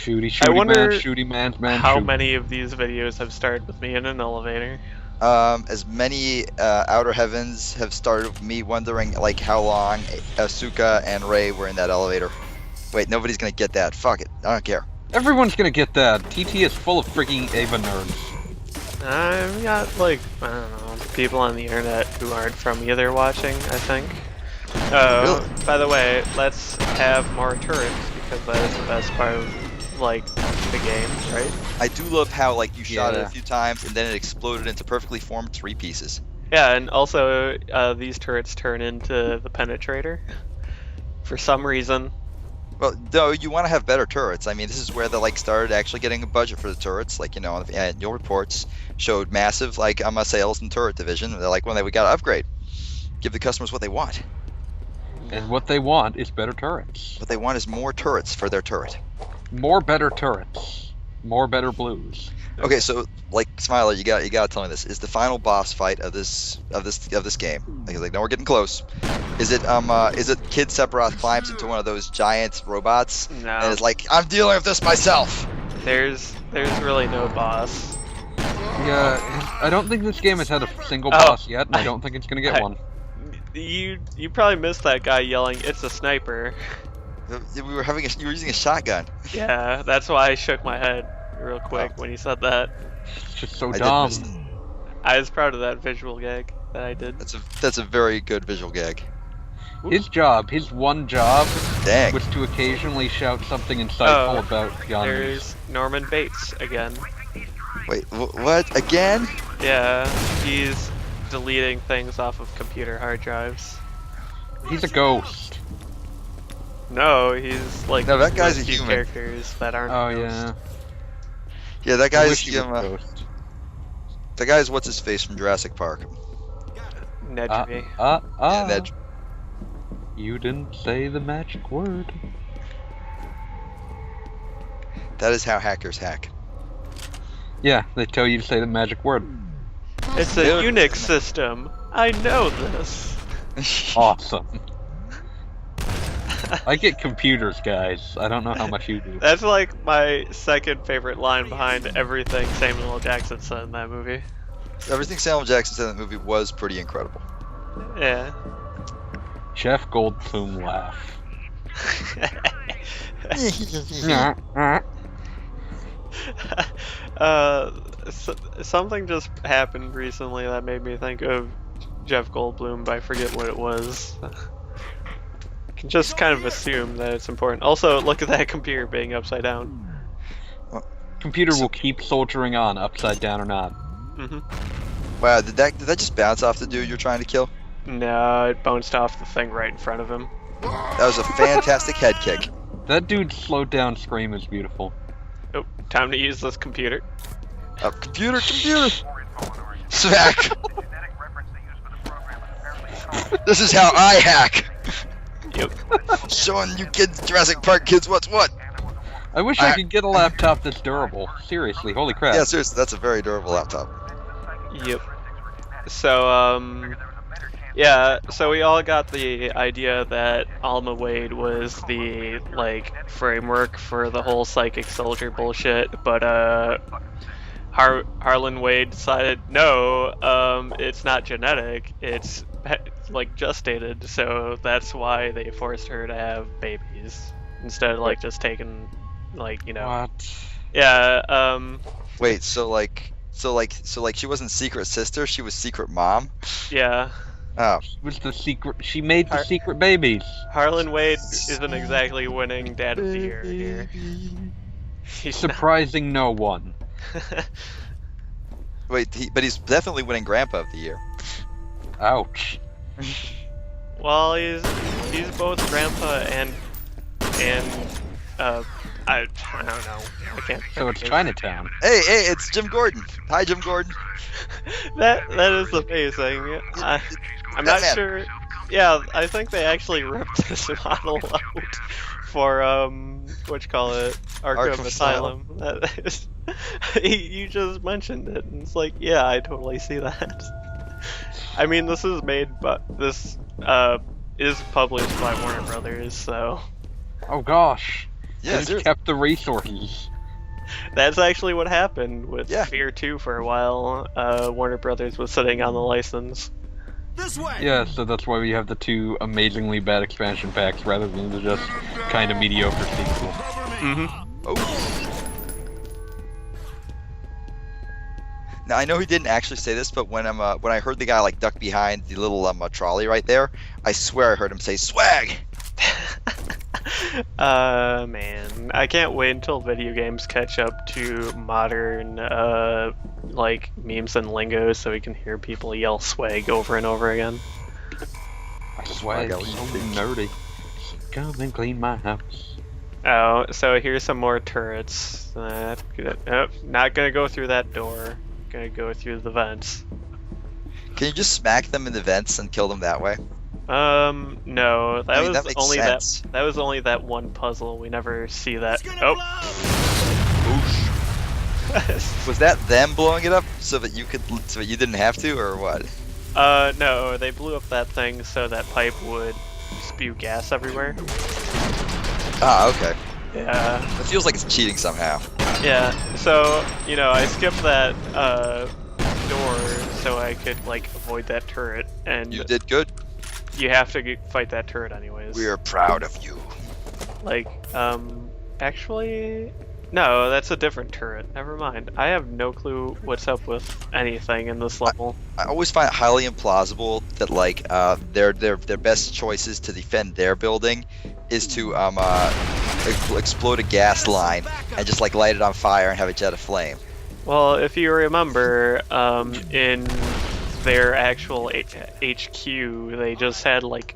I wonder shooty man, how shoot. many of these videos have started with me in an elevator. As many Outer Heavens have started me wondering like how long Asuka and Rey were in that elevator. Wait, nobody's gonna get that. Fuck it. I don't care. Everyone's gonna get that. TT is full of freaking Ava nerds. I've got, like, I don't know, people on the internet who aren't from either watching, I think. Really? By the way, let's have more turrets, because that is the best part of, like, the game, right? I do love how like you shot it Yeah. a few times and then it exploded into perfectly formed 3 pieces. Yeah, and also, these turrets turn into the penetrator. For some reason. Well, no, you want to have better turrets. I mean, this is where they like started actually getting a budget for the turrets. Like, you know, the annual reports showed massive like sales in turret division. They're like, well, we got to upgrade, give the customers what they want. And what they want is better turrets. What they want is more turrets for their turret. More better turrets. More better blues. Okay, so like Smiler, you got to tell me this: is the final boss fight of this game? Like, no, we're getting close. Is it Kid Sephiroth climbs into one of those giant robots No. and is like, I'm dealing with this myself? There's really no boss. Yeah, I don't think this game has had a single Oh, boss yet, and I don't think it's gonna get one. You probably missed that guy yelling, "It's a sniper." You were using a shotgun. Yeah, that's why I shook my head real quick when he said that. It's just so I did dumb. miss it. I was proud of that visual gag that I did. That's a very good visual gag. His one job, Dang. was to occasionally shout something insightful Oh, about guns. There's Norman Bates again. Wait, what again? Yeah, he's deleting things off of computer hard drives. He's a ghost. No, he's like No, that guy's those a few human. characters that aren't. Oh ghosts. Yeah, that I guy's wish he was a ghost. the guy's what's his face from Jurassic Park. Nedry. Yeah, Ned. You didn't say the magic word. That is how hackers hack. Yeah, they tell you to say the magic word. It's a Dude. Unix system. I know this. Awesome. I get computers, guys. I don't know how much you do. That's like my second favorite line behind everything Samuel L. Jackson said in that movie. Everything Samuel Jackson said in that movie was pretty incredible. Yeah. Jeff Goldblum laugh. Something just happened recently that made me think of Jeff Goldblum, but I forget what it was. I can just kind of assume that it's important. Also, look at that computer being upside down. Computer will keep soldiering on, upside down or not. Wow, did that just bounce off the dude you're trying to kill? No, it bounced off the thing right in front of him. That was a fantastic head kick. That dude's slowed down scream is beautiful. Oh, time to use this computer. Computer! Smack! This is how I hack! Yep. Showing you kids, Jurassic Park kids, what's what? I wish I could get a laptop that's durable. Seriously, holy crap. Yeah, seriously, that's a very durable laptop. Yep. So, yeah, so we all got the idea that Alma Wade was the, like, framework for the whole psychic soldier bullshit, but, Harlan Wade decided, no, it's not genetic, it's, like, gestated, so that's why they forced her to have babies, instead of, like, just taking, like, you know... What? Yeah, Wait, so she wasn't secret sister, she was secret mom? yeah. Oh. She was the secret. She made the secret babies. Harlan Wade isn't exactly winning Dad of the Year here. He's Surprising no one. Wait, but he's definitely winning Grandpa of the Year. Ouch. Well, he's both grandpa and I don't know. I can't. So it's Chinatown. Hey, it's Jim Gordon. Hi, Jim Gordon. that is amazing. I'm not sure. Yeah, I think they actually ripped this model out for what you call it, Arkham Asylum. That is, you just mentioned it, and it's like, yeah, I totally see that. I mean, this is is published by Warner Brothers, so. Oh gosh. Yeah, They just seriously. kept the resources. That's actually what happened with Yeah. F.E.A.R. 2 for a while. Warner Brothers was sitting on the license. This way. Yeah, so that's why we have the 2 amazingly bad expansion packs rather than the just kind of mediocre sequel. Oh. Now I know he didn't actually say this, but when when I heard the guy like duck behind the little trolley right there, I swear I heard him say swag. Man, I can't wait until video games catch up to modern, like, memes and lingo so we can hear people yell swag over and over again. I swear, Swag, I it's was so thinking. nerdy. Come and clean my house. Oh, so here's some more turrets. Not gonna go through that door. Gonna go through the vents. Can you just smack them in the vents and kill them that way? No, that I mean, was that makes only sense. that was only that one puzzle. We never see that. It's gonna Oh, blow. Was that them blowing it up so that you didn't have to, or what? no, they blew up that thing so that pipe would spew gas everywhere. Ah, okay. Yeah, It feels like it's cheating somehow. yeah. So, I skipped that, door so I could, like, avoid that turret, and You did good. you have to fight that turret anyways. We are proud of you. Like, actually, no, that's a different turret. Never mind. I have no clue what's up with anything in this level. I always find it highly implausible that like their best choices to defend their building is to explode a gas line and just like light it on fire and have a jet of flame. Well, if you remember, in their actual HQ, they just had, like,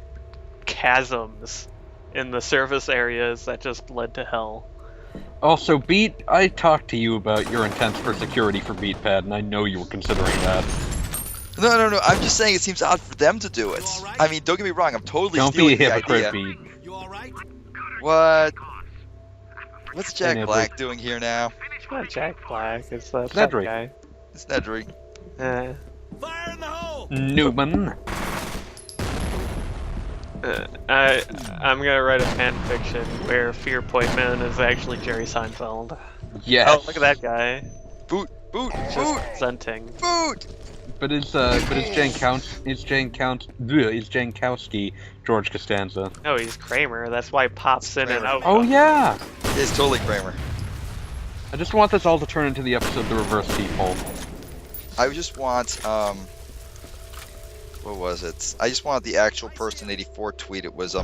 chasms in the surface areas that just led to hell. Also, Beat, I talked to you about your intents for security for BeatPad, and I know you were considering that. No. I'm just saying it seems odd for them to do it. I mean, don't get me wrong. I'm totally Don't be a stealing the hypocrite, idea. Beat. You all right? What? What's Jack Hey, Black doing here now? It's not Jack Black, it's that Cedric. guy. It's Nedry. Fire in the hole. Newman. I'm gonna write a fan fiction where Fear Point Man is actually Jerry Seinfeld. Yes. Oh, look at that guy. Boot. Just presenting. Boot. But is Jankowski George Costanza? No, he's Kramer. That's why he pops in and Kramer. out. Oh yeah. It's totally Kramer. I just want this all to turn into the episode The Reverse Default. I just want what was it? I just wanted the actual person 84 tweet. It was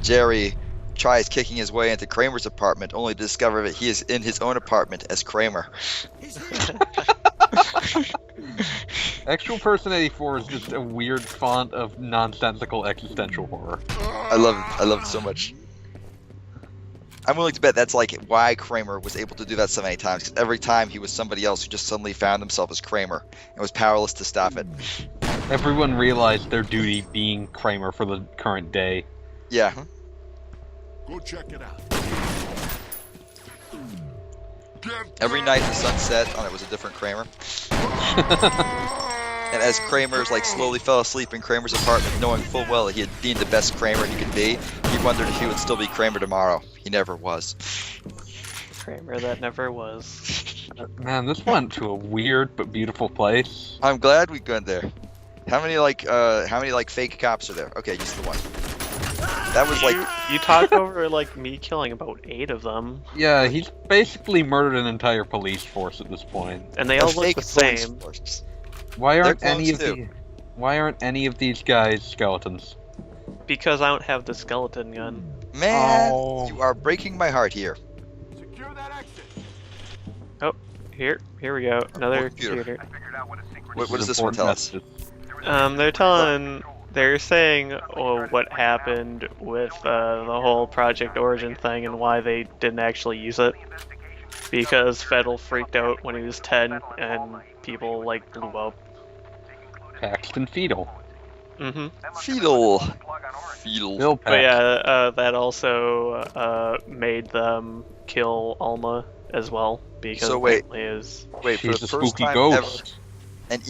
Jerry tries kicking his way into Kramer's apartment only to discover that he is in his own apartment as Kramer. He's here. Actual Person 84 is just a weird font of nonsensical existential horror. I love it so much. I'm willing to bet that's like why Kramer was able to do that so many times, because every time he was somebody else who just suddenly found himself as Kramer and was powerless to stop it. Everyone realized their duty being Kramer for the current day. Yeah. Go check it out. Every night the sun set, it was a different Kramer. And as Kramer's like slowly fell asleep in Kramer's apartment, knowing full well that he had been the best Kramer he could be, he wondered if he would still be Kramer tomorrow. He never was. Kramer that never was. Man, this went to a weird but beautiful place. I'm glad we got there. How many fake cops are there? Okay, just the one. That was like You talk over, like, me killing about 8 of them, Yeah, he's basically murdered an entire police force at this point. and they a all look fake the police same. force. Why aren't They're any of clones, the Why aren't any of these guys skeletons? Because I don't have the skeleton gun. Man, Oh. you are breaking my heart here. Secure that exit. Here we go. Another computer. computer. What does this one Important tell us? message. They're saying what happened with the whole Project Origin thing and why they didn't actually use it. Because Fettel freaked out when he was 10 and people, like, blew up. Paxton Fetal. Mm-hmm. Fetal. Bill But Paxton. yeah, that also made them kill Alma as well. Because So wait. apparently is... Wait, for She's the a first spooky time ghost. ever, an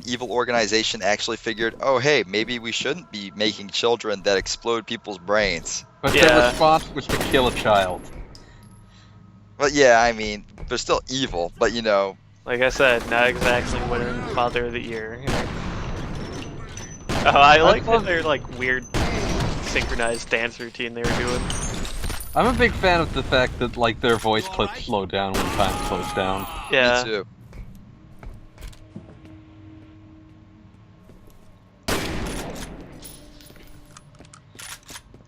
evil organization actually figured, oh hey, maybe we shouldn't be making children that explode people's brains. But Yeah. their response was to kill a child. But yeah, I mean, they're still evil. But you know, Like I said, not exactly winning Father of the Year. Oh, I like love- their like weird synchronized dance routine they were doing. I'm a big fan of the fact that like their voice clips slow down when time slows down. Yeah. me too.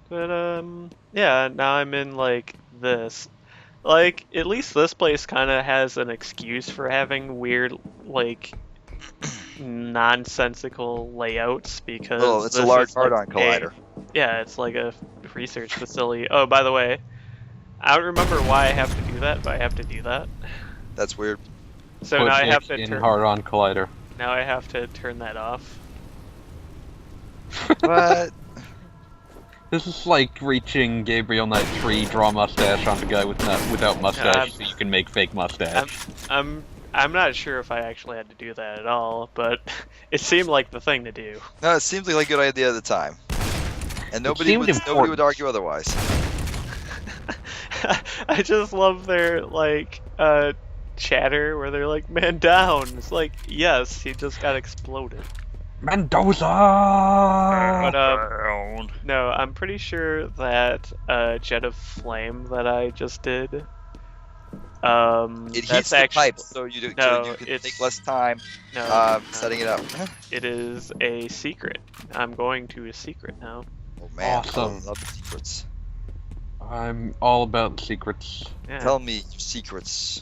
But yeah, now I'm in like this. Like, at least this place kind of has an excuse for having weird, like, nonsensical layouts because Oh, it's a this large is like hard-on collider. yeah, it's like a research facility. Oh, by the way, I don't remember why I have to do that, but I have to do that. That's weird. So Put now I have Nick to in turn. hard-on collider. Now I have to turn that off. What? This is like reaching Gabriel Knight 3, draw mustache on the guy without mustache, so you can make fake mustache. I'm not sure if I actually had to do that at all, but it seemed like the thing to do. No, it seems like a good idea at the time, and nobody seemed would important. argue otherwise. I just love their like chatter where they're like, "Man down." It's like, yes, he just got exploded. Mendoza! But no, I'm pretty sure that Jet of Flame that I just did. It That's heats the actually pipes, so you do, no, so you can it's- take less time no, setting it up. it is a secret. I'm going to a secret now. Oh man, Awesome. I love the secrets. I'm all about secrets. Yeah. Tell me your secrets,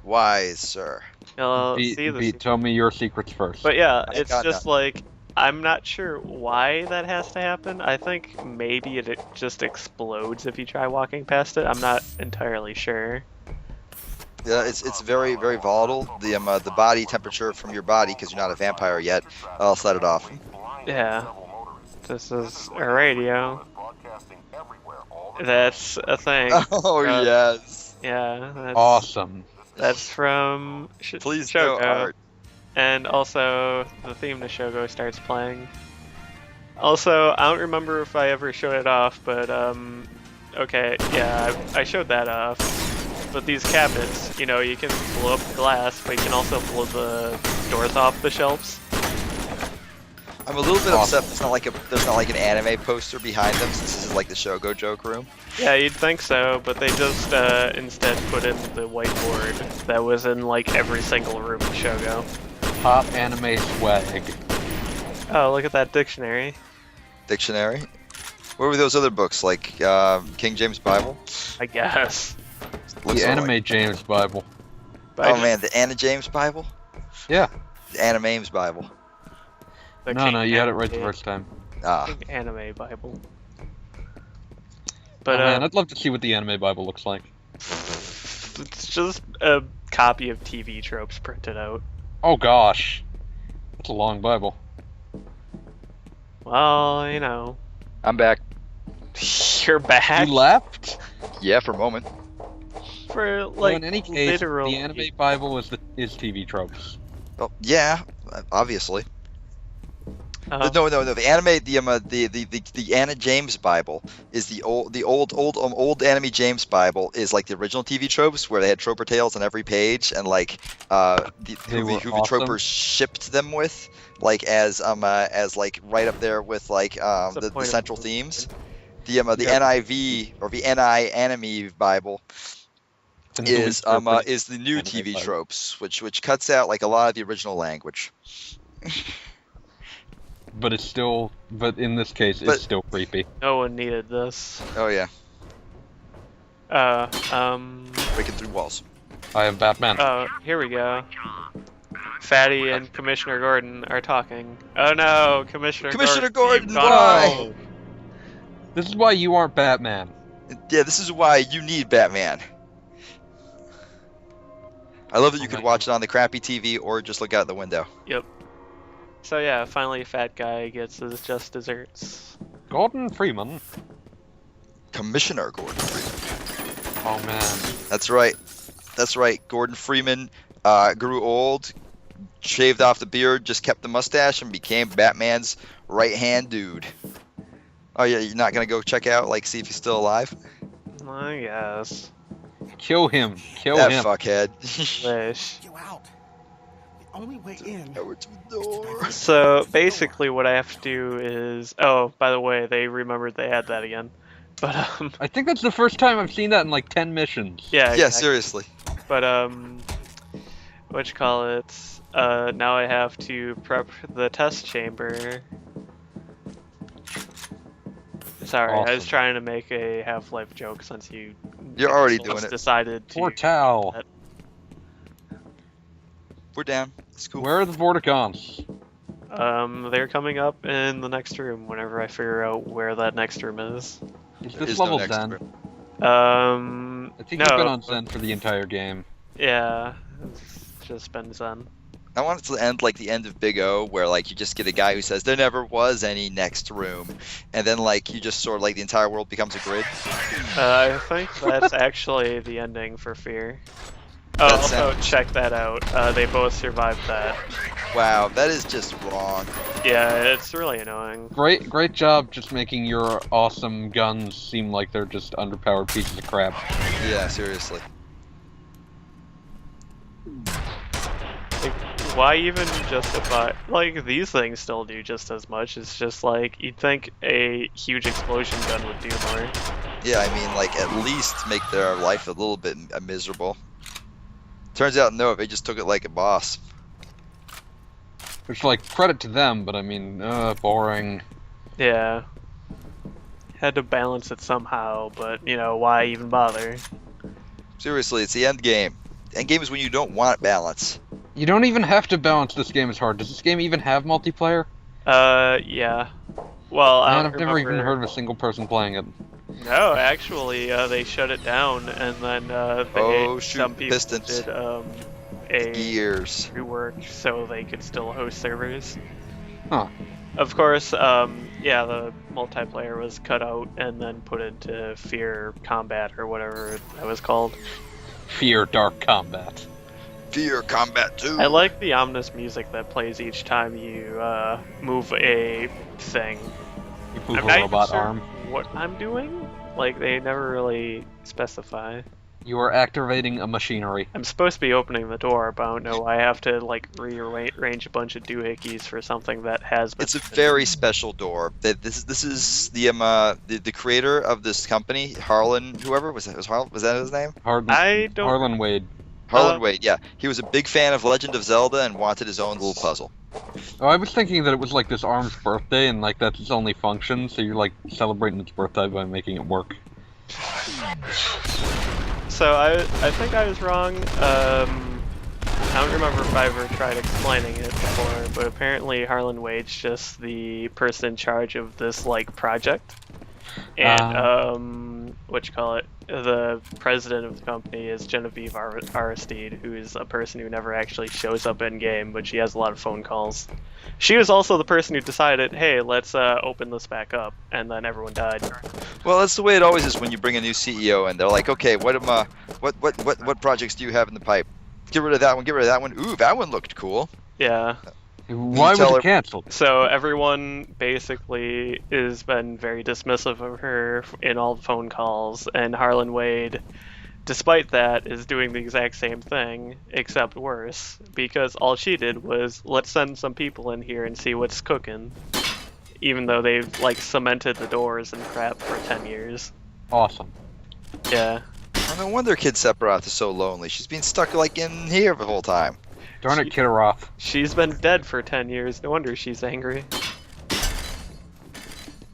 wise sir. You'll see the secret. Tell me your secrets first. But yeah, I it's got just like I'm not sure why that has to happen. I think maybe it just explodes if you try walking past it. I'm not entirely sure. Yeah, it's very volatile. The body temperature from your body, because you're not a vampire yet, I'll set it off. Yeah. This is a radio. That's a thing. Oh yes. Yeah. That's, Awesome. That's from Please go, Shogo. Art. And also, the theme to Shogo starts playing. Also, I don't remember if I ever showed it off, but, okay, yeah, I showed that off. But these cabinets, you know, you can blow up the glass, but you can also blow the doors off the shelves. I'm a little bit upset there's not like an anime poster behind them, since this is like the Shogo joke room. Yeah, you'd think so, but they just, instead put in the whiteboard that was in, like, every single room in Shogo. Top anime swag. Oh, look at that dictionary. Dictionary. Where were those other books, like King James Bible? I guess. Looks The like- anime James Bible. But Oh man, the Anna James Bible? Yeah. The Anna James Bible. the No, King you had it right the Anime- first time. Ah, King Anime Bible. Oh But, man, I'd love to see what the anime Bible looks like. it's just a copy of TV tropes printed out. Oh gosh. That's a long Bible. Well, you know, I'm back. you're back You left? Yeah, for a moment. for Well, like in any case, literal. the anime Bible is TV tropes. Oh, yeah, obviously. Uh, No. The anime, the Anna James Bible is the old anime James Bible is like the original TV tropes where they had troper tales on every page, and like They were who the awesome. tropers shipped them with, like as like right up there with like the point of central the themes. movie. The Yeah. NIV or the NI Anime Bible The new is interpreted is the new anime TV Bible. tropes, which cuts out like a lot of the original language. But it's still, but in this case, But- it's still creepy. no one needed this. Oh yeah, Uh, breaking through walls. I am Batman. oh, here we go. Fatty and Commissioner Gordon are talking. Oh no, Commissioner Gordon, you've gone why? home. This is why you aren't Batman. Yeah, this is why you need Batman. I love that you could watch it on the crappy TV or just look out the window. Yep. So yeah, finally, fat guy gets his just desserts. Gordon Freeman. Commissioner Gordon Freeman. Oh man. That's right. That's right. Gordon Freeman grew old, shaved off the beard, just kept the mustache, and became Batman's right-hand dude. Oh yeah, you're not gonna go check out, like, see if he's still alive? I guess. Kill him. Kill That him. fuckhead. Wish. You out. The only way in. Over to the door. So basically, what I have to do is. Oh, by the way, they remembered they had that again. But I think that's the first time I've seen that in like 10 missions. yeah. Yeah, Exactly. seriously. But what you call it? Now I have to prep the test chamber. Sorry, I was Awesome. trying to make a Half-Life joke since you. You're already just doing it. Decided to. Poor Tal. that. We're down. It's cool. Where are the Vorticons? They're coming up in the next room whenever I figure out where that next room is. Is There this is no level next Zen? room. I think no, you've been on Zen for the entire game. Yeah, it's just been Zen. I want it to end like the end of Big O, where like you just get a guy who says there never was any next room, and then like you just sort of like the entire world becomes a grid. I think that's actually the ending for F.E.A.R. Oh, That also sounds- check that out. They both survived that. Wow, that is just wrong. Yeah, it's really annoying. Great job just making your awesome guns seem like they're just underpowered pieces of crap. Yeah, seriously. Like, why even justify? Like, these things still do just as much. It's just like you'd think a huge explosion gun would do more. Yeah, I mean, like at least make their life a little bit miserable. Turns out, no, they just took it like a boss. Which, like, credit to them, but I mean, boring. Yeah. Had to balance it somehow, but you know, why even bother? Seriously, it's the end game. End game is when you don't want balance. You don't even have to balance this game as hard. Does this game even have multiplayer? Yeah. Well, I Man, don't I've never even remember- heard of a single person playing it. No, actually, they shut it down, and then Oh, shoot, some people Pistons. did a Years. rework so they could still host servers. Huh. Of course, yeah, the multiplayer was cut out and then put into F.E.A.R. Combat or whatever that was called. F.E.A.R. Dark Combat. F.E.A.R. Combat 2. I like the ominous music that plays each time you move a thing. You move I'm a not even robot sure arm. what I'm doing. Like, they never really specify. You are activating a machinery. I'm supposed to be opening the door, but I don't know why I have to like rearrange a bunch of doohickeys for something that has been. It's a very special door. This is the creator of this company, Harlan. Whoever was that his name? I don't. Harlan Wade. Harlan Wade. Yeah, he was a big fan of Legend of Zelda and wanted his own little puzzle. Oh, I was thinking that it was like this arm's birthday and like that's its only function, so you're like celebrating its birthday by making it work. So I think I was wrong. I don't remember if I ever tried explaining it before, but apparently Harlan Wade's just the person in charge of this like project, and what you call it, the president of the company is Genevieve Aristide, who is a person who never actually shows up in game, but she has a lot of phone calls. She was also the person who decided, hey, let's open this back up, and then everyone died. Well, that's the way it always is when you bring a new CEO and they're like, okay, what projects do you have in the pipe? Get rid of that one. Get rid of that one. Ooh, that one looked cool. Yeah. Why was tell it her- canceled? So everyone basically has been very dismissive of her in all the phone calls, and Harlan Wade, despite that, is doing the exact same thing, except worse, because all she did was, let's send some people in here and see what's cooking, even though they've, like, cemented the doors and crap for 10 years. Awesome. Yeah. Oh, no wonder Kid Sephiroth is so lonely. She's been stuck like in here the whole time. Darn it, Kitteroth. She's been dead for 10 years, no wonder she's angry.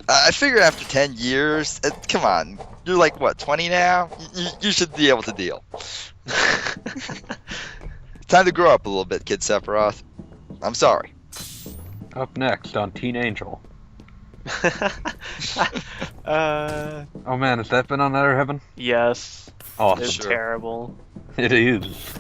I figure after 10 years, come on, you're like, what, 20 now? You should be able to deal. Time to grow up a little bit, Kid Sephiroth. I'm sorry. Up next on Teen Angel. Oh man, has that been on Outer Heaven? Yes. Awesome. It's Sure. terrible. It is.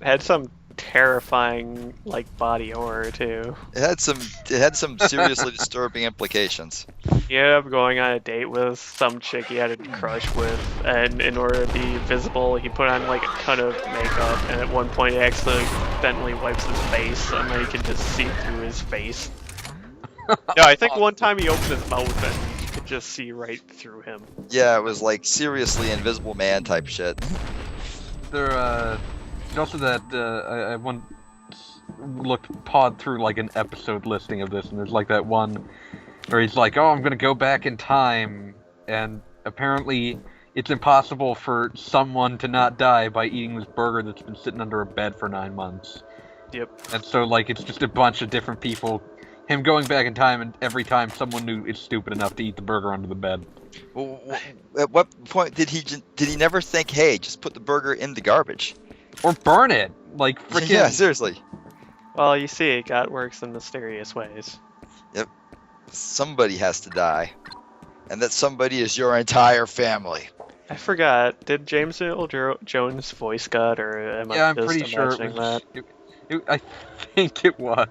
It had some terrifying, like, body horror, too. It had some seriously disturbing implications. He ended up going on a date with some chick he had a crush with, and in order to be visible, he put on, like, a ton of makeup, and at one point he accidentally wipes his face, and then you can just see through his face. No, I think one time he opened his mouth and could just see right through him. Yeah, it was like seriously Invisible Man type shit. There, also that, I once pawed through like an episode listing of this, and there's like that one where he's like, oh, I'm gonna go back in time, and apparently it's impossible for someone to not die by eating this burger that's been sitting under a bed for 9 months. Yep. And so, like, it's just a bunch of different people, him going back in time, and every time someone new is stupid enough to eat the burger under the bed. Well, at what point did he never think, hey, just put the burger in the garbage? Or burn it! Like, freaking... Yeah, seriously. Well, you see, God works in mysterious ways. Yep. Somebody has to die. And that somebody is your entire family. I forgot. Did James Earl Jones voice God, or am Yeah, I I'm just pretty sure it imagining was... that? I think it was.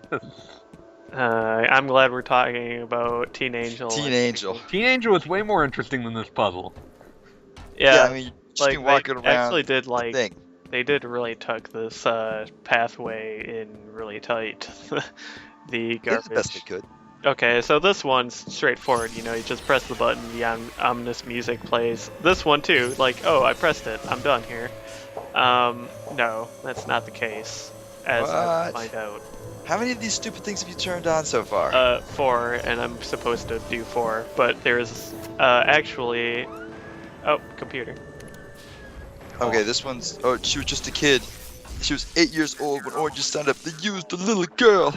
I'm glad we're talking about Teen Angel. Teen Angel. Teen Angel was way more interesting than this puzzle. Yeah, I mean, just like be walking they around. actually did the like thing. they did really tuck this pathway in really tight. The They did garbage. the best they could. Okay, so this one's straightforward. You know, you just press the button, the ominous music plays. This one too, like, oh, I pressed it, I'm done here. No, that's not the case, as I What? find out. How many of these stupid things have you turned on so far? 4, and I'm supposed to do 4, but there's actually, oh, computer. Okay, this one's. Oh, she was just a kid. She was 8 years old when Orange signed up. They used the little girl.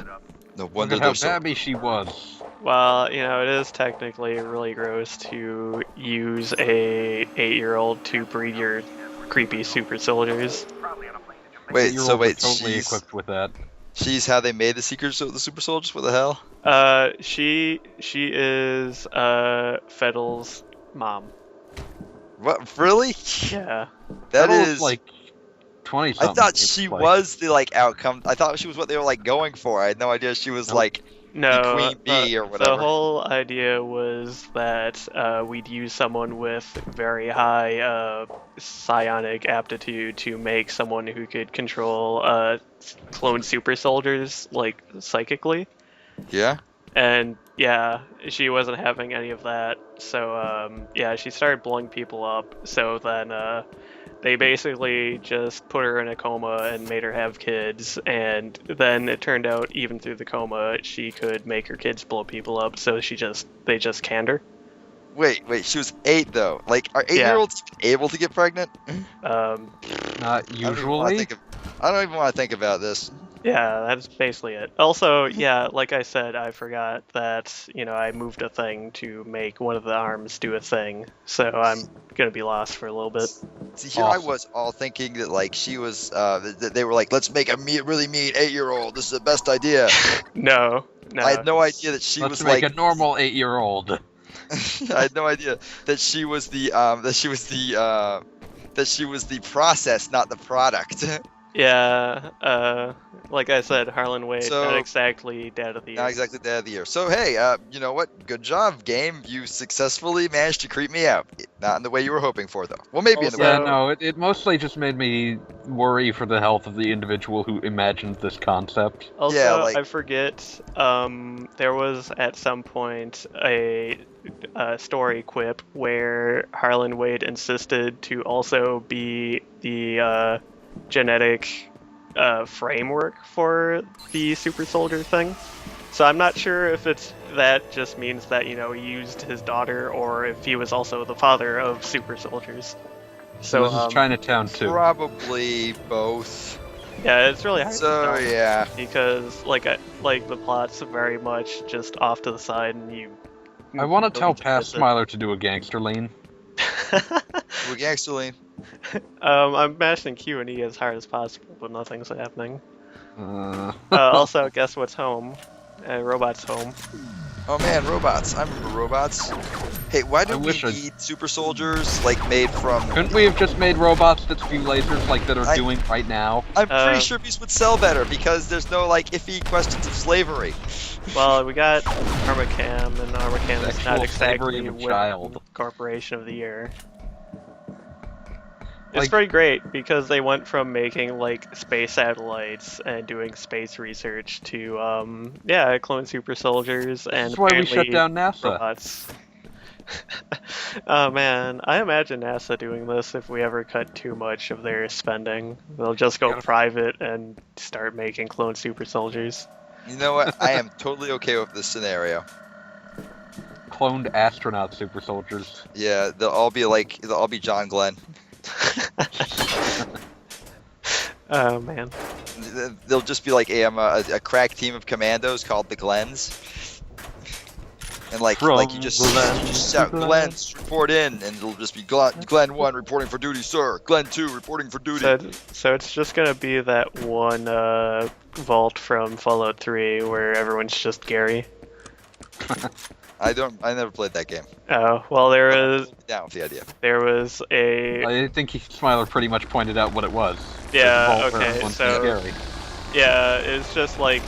No Look wonder at how they're so. babby she was. Well, you know, it is technically really gross to use a 8-year-old to breed your creepy super soldiers. Wait, so wait, Totally equipped with that. she's how they made the the super soldiers? What the hell? She is Fettel's mom. What? Really? Yeah. That That was is. like 20 I something. thought she was the like outcome. I thought she was what they were like going for. I had no idea she was Nope. like No, the queen bee or the whatever. whole idea was that we'd use someone with very high psionic aptitude to make someone who could control clone super soldiers, like, psychically. Yeah. And, yeah, she wasn't having any of that, so, yeah, she started blowing people up, so then, they basically just put her in a coma and made her have kids, and then it turned out even through the coma she could make her kids blow people up, so they just canned her. Wait. She was 8 though. Like, are 8-year-olds able to get pregnant? Not usually. I don't even want to think about this. Yeah, that's basically it. Also, yeah, like I said, I forgot that, you know, I moved a thing to make one of the arms do a thing, so I'm gonna be lost for a little bit. See, here I was all thinking that like she was. That they were like, let's make a really mean 8-year-old. This is the best idea. No. I had no idea that she Let's was make like. a normal 8-year-old. I had no idea that she was the that she was the process, not the product. Yeah, like I said, Harlan Wade, So- not exactly Dad of the Year. Not exactly Dad of the Year. So hey, you know what? Good job, game. You successfully managed to creep me out. Not in the way you were hoping for, though. Well, maybe in the way. Yeah, So- no, it mostly just made me worry for the health of the individual who imagined this concept. Also, Yeah, like- I forget, there was at some point a story quip where Harlan Wade insisted to also be the genetic framework for the super soldier thing. So I'm not sure if that just means that, you know, he used his daughter, or if he was also the father of super soldiers. So this is Chinatown too. Probably both. yeah, it's really hard So to tell. yeah. Because like the plot's very much just off to the side, and you. I want to really tell just Pat miss it. Smiler to do a gangster lean. We're gangsterly. I'm mashing Q and E as hard as possible, but nothing's happening. Uh, Also, guess what's home? Robot's home. Oh man, robots. I remember robots. Hey, why do we wish I- need super soldiers like made from? couldn't we have just made robots that spew lasers like that are doing right now? I'm pretty Uh, sure these would sell better because there's no like iffy questions of slavery. Well, we got Armacam, and Armacam is Sexual not slavery exactly of a child. Women Corporation of the Year. It's Like- pretty great because they went from making like space satellites and doing space research to clone super soldiers and That's why we shut apparently down NASA. robots. Oh man, I imagine NASA doing this if we ever cut too much of their spending. They'll just go Gotta- private and start making clone super soldiers. You know what? I am totally okay with this scenario. Cloned astronaut super soldiers. Yeah, they'll all be John Glenn. Oh man. They'll just be like a crack team of commandos called the Glens. And like you just shout Glens report in, and it'll just be Glenn 1 reporting for duty, sir. Glenn 2 reporting for duty. So it's just gonna be that one vault from Fallout 3 where everyone's just Gary. I never played that game. Oh well, I'm down with the idea. there was a I think Smiler pretty much pointed out what it was. Yeah, It's a vault where okay, everyone's so- scary. yeah, it's just like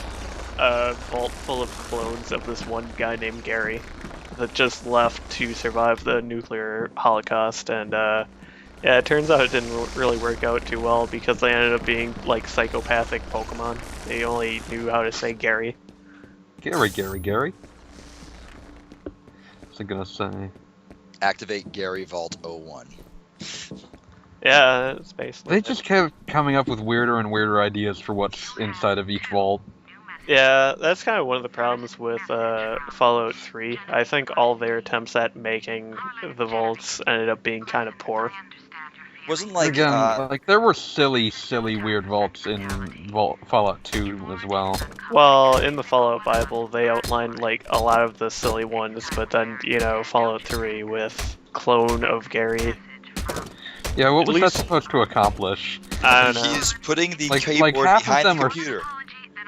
a vault full of clones of this one guy named Gary that just left to survive the nuclear holocaust, and yeah, it turns out it didn't really work out too well because they ended up being like psychopathic Pokemon. They only knew how to say Gary. Gary. What's I gonna say? Activate Gary Vault 01. Yeah, it's basically. They just kept coming up with weirder and weirder ideas for what's inside of each vault. Yeah, that's kind of one of the problems with Fallout 3. I think all their attempts at making the vaults ended up being kind of poor. Wasn't like Again, like there were silly, weird vaults in Fallout 2 as well. Well, in the Fallout Bible, they outlined like a lot of the silly ones, but then, Fallout 3 with clone of Gary. Yeah, what At was that least- supposed to accomplish? I don't know. he's putting the Like keyboard half of behind the them are- computer.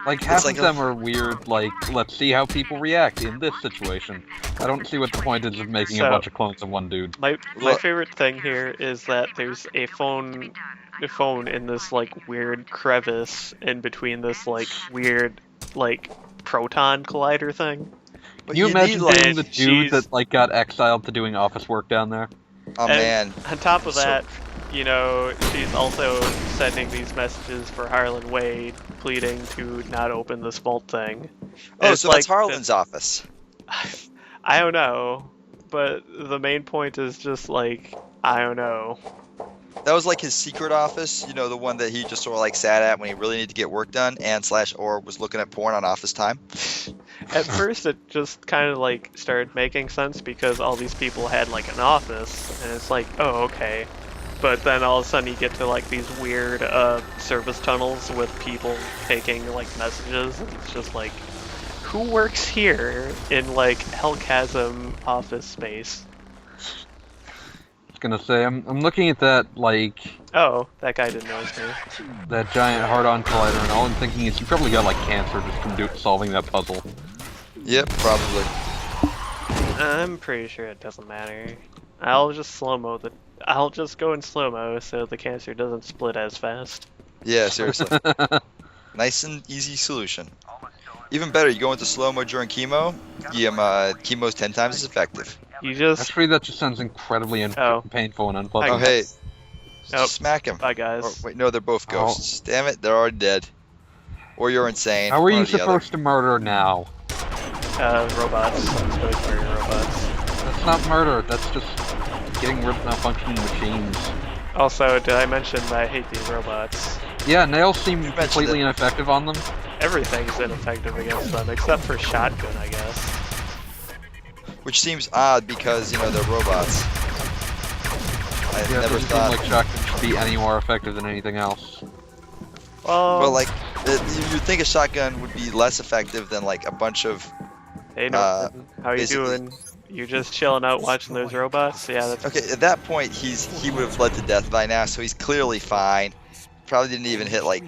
Like half like of them are weird, like, let's see how people react in this situation. I don't see what the point is of making So- a bunch of clones of one dude. My Look. favorite thing here is that there's a phone in this like weird crevice in between this like weird like proton collider thing. But Can you need, imagine like, being the dude she's- that like got exiled to doing office work down there? oh and- man, On top of So- that, she's also sending these messages for Harlan Wade, pleading to not open this vault thing. oh, It's so that's like Harlan's office. I don't know, but the main point is just like I don't know. That was like his secret office, the one that he just sort of like sat at when he really needed to get work done, or was looking at porn on office time. At first, it just kind of like started making sense because all these people had like an office, and it's like, oh, okay. But then all of a sudden, you get to like these weird service tunnels with people taking like messages, and it's just like, who works here in like Hellchasm office space? I was gonna say, I'm looking at that, like, Oh, that guy didn't notice me. that giant hard-on collider, and all I'm thinking is you probably got like cancer just from solving that puzzle. Yep, probably. I'm pretty sure it doesn't matter. I'll just I'll just go in slow-mo so the cancer doesn't split as fast. Yeah, seriously. Nice and easy solution. Even better, you go into slow-mo during chemo, chemo's 10 times as effective. You just Actually, that just sounds incredibly Oh. painful and I unpleasant. Oh, hey. Nope. Smack him. bye guys. Oh, wait, no, they're both ghosts. Damn it, they're already dead. Or you're insane. How are one you or the other. supposed to murder now? Robots. I'm supposed to murder robots. That's not murder, that's just getting rid of malfunctioning machines. Also, did I mention that I hate these robots? Yeah, nails seem mentioned completely it. ineffective on them. Everything's ineffective against them, except for shotgun, I guess. Which seems odd because, they're robots. I Yeah, it never doesn't seem thought. like shotgun should be any more effective than anything else. Well, Well, you'd think a shotgun would be less effective than, like, a bunch of. hey, Norman, how you basically- doing? You just chilling out watching those robots? Yeah, that's Okay, at that point, he would have bled to death by now, so he's clearly fine. Probably didn't even hit, like.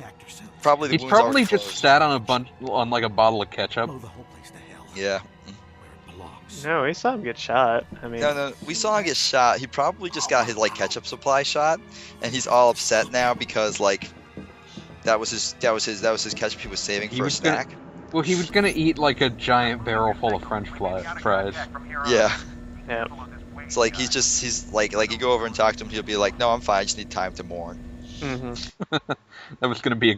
Probably the He's wound's probably already just closed. sat on like a bottle of ketchup. Blow the whole place to hell. Yeah. Where it belongs. No, we saw him get shot. I mean, No, we saw him get shot. He probably just got his, like, ketchup supply shot, and he's all upset now because, like, that was his ketchup he was saving He for a was gonna- snack. Well, he was gonna eat like a giant barrel full of French fries. Yeah. yeah. It's like he's like you go over and talk to him, he'll be like, "No, I'm fine. I just need time to mourn." hmm That was gonna be a